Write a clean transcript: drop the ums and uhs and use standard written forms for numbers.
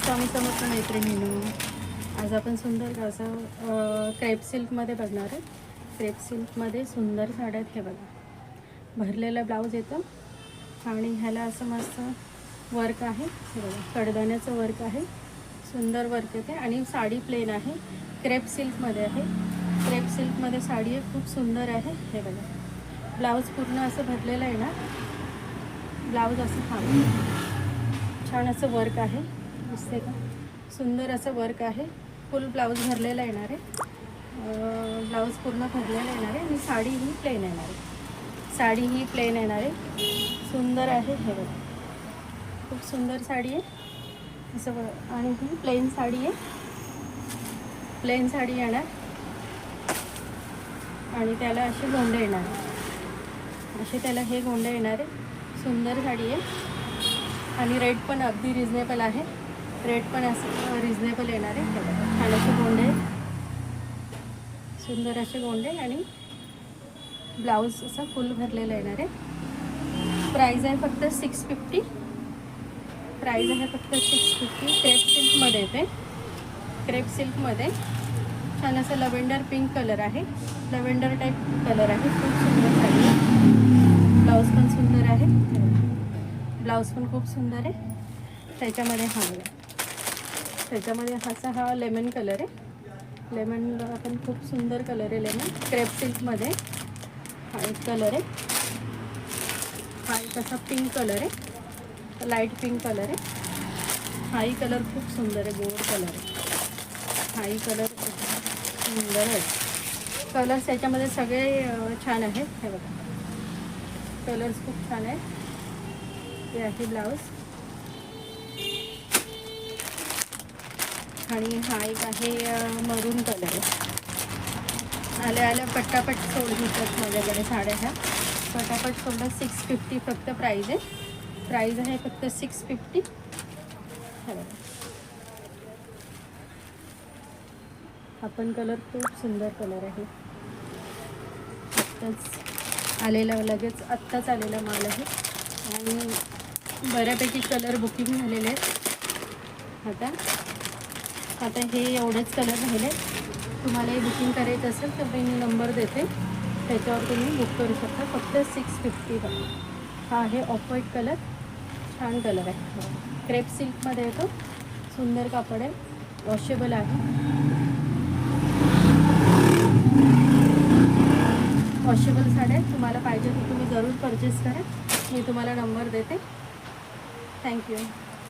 स्वामी समर्थ मैत्रिणींनो, आज आपण सुंदर असं क्रेप सिल्कमध्ये बघणार आहे. क्रेप सिल्कमध्ये सुंदर साड्या आहेत. हे बघा, भरलेला ब्लाऊज येतो आणि ह्याला असं मस्त वर्क आहे. हे बघा, कडदाण्याचं वर्क आहे, सुंदर वर्क येते आणि साडी प्लेन आहे. क्रेप सिल्कमध्ये आहे. क्रेप सिल्कमध्ये साडी आहे, खूप सुंदर आहे. हे बघा, ब्लाऊज पूर्ण असं भरलेलं आहे ना, ब्लाऊज असं छान असं वर्क आहे. दिसते का, सुंदर असं वर्क आहे. फुल ब्लाऊज भरलेला येणार आहे. ब्लाऊज पूर्ण भरलेला येणार आहे आणि साडी ही प्लेन येणार आहे. साडी ही प्लेन येणार आहे, सुंदर आहे. हे बघा, खूप सुंदर साडी आहे असं. आणि ही प्लेन साडी आहे, प्लेन साडी येणार आणि त्याला असे गोंडे येणार आहे. असे त्याला हे गोंडे येणार आहे. सुंदर साडी आहे आणि रेट पण अगदी रिजनेबल आहे. रेट पण असं रिजनेबल येणार आहे. छान असे गोंडे, सुंदर असे गोंडे आणि ब्लाऊज असं फुल भरलेलं येणार आहे. प्राईज आहे फक्त 650. प्राईज आहे फक्त 650. क्रेप सिल्कमध्ये येते. क्रेप सिल्कमध्ये छान असं लव्हेंडर पिंक कलर आहे, लव्हेंडर टाईप कलर आहे. खूप सुंदर साडी आहे. ब्लाऊज पण सुंदर आहे. ब्लाऊज पण खूप सुंदर आहे. त्याच्यामध्ये त्याच्यामध्ये हा लेमन कलर आहे. लेमन पण खूप सुंदर कलर आहे. लेमन क्रेप सिल्कमध्ये हा एक कलर आहे. हा एक असा पिंक कलर आहे, लाईट पिंक कलर आहे. हाही कलर खूप सुंदर आहे, गोल्ड कलर आहे. हाही कलर सुंदर आहे. कलर्स त्याच्यामध्ये सगळे छान आहेत. हे बघा, कलर्स खूप छान आहेत. हे आहे ब्लाऊज आणि हा एक आहे मरून कलर आहे. आल्या पटापट सोड घेतात माझ्याकडे साड्या. ह्या पटापट सोडलं. 650 फक्त प्राईज आहे. प्राईज आहे फक्त 650. हा पण कलर खूप सुंदर कलर आहे. आत्ताच आलेला, लगेच आत्ताच आलेला माल आहे आणि बऱ्यापैकी कलर बुकिंग झालेले आहेत. आता हे एवढेच कलर राहिले. तुम्हाला हे बुकिंग करायचं असेल तर मी नंबर देते, त्याच्यावर तुम्ही बुक करू शकता. फक्त 650. हा आहे ऑफ व्हाईट कलर, छान कलर आहे. क्रेप सिल्कमध्ये येतो, सुंदर कापड आहे, वॉशेबल आहे. वॉशेबल साड्या तुम्हाला पाहिजे तर तुम्ही जरूर परचेस करा. मी तुम्हाला नंबर देते. थँक्यू.